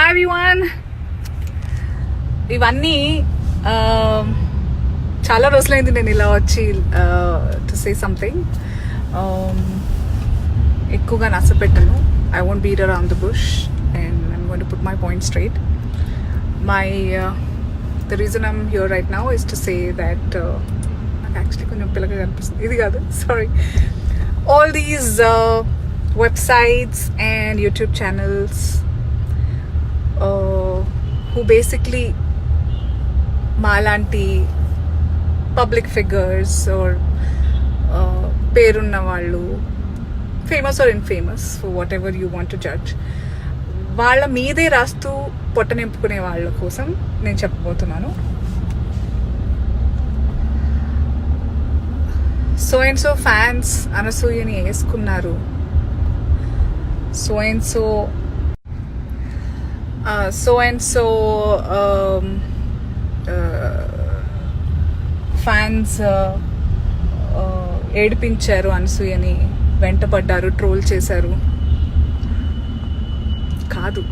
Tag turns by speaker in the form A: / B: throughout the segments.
A: Hi everyone. ఇవన్నీ చాలా రోజులైంది నేను ఇలా వచ్చి టు సే సంథింగ్. ఎక్కువగా నచ్చపెట్టను. I won't beat around the bush and I'm going to put my point straight. The reason I'm here right now is to say that నాకు actually కొంచెం పిల్లగా కనిపిస్తుంది, ఇది కాదు, sorry. All these websites and YouTube channels who basically మాలాంటి public figures or పేరున్న వాళ్ళు, famous or infamous, for whatever you want to judge, వాళ్ళ మీదే రాస్తూ పొట్ట నింపుకునే వాళ్ళ కోసం నేను చెప్పబోతున్నాను. సో అండ్ సో ఫ్యాన్స్ అనసూయని వేసుకున్నారు, సో అండ్ సో ఫ్యాన్స్ ఏడిపించారు, అనసూయని వెంటపడ్డారు, ట్రోల్ చేశారు. కాదు,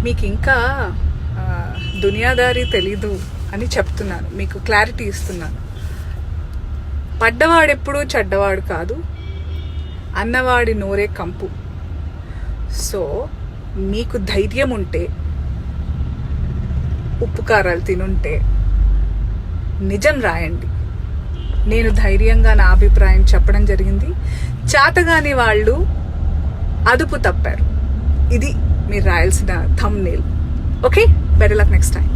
A: మీకు ఇంకా దునియాదారీ తెలీదు అని చెప్తున్నాను, మీకు క్లారిటీ ఇస్తున్నాను. పడ్డవాడెప్పుడు చెడ్డవాడు కాదు, అన్నవాడి నోరే కంపు. సో మీకు ధైర్యం ఉంటే, ఉప్పు కారాలు తినుంటే నిజం రాయండి. నేను ధైర్యంగా నా అభిప్రాయం చెప్పడం జరిగింది. చేతగాని వాళ్ళు అదుపు తప్పారు. ఇది మీరు రాయాల్సిన thumbnail. Okay, better luck next time.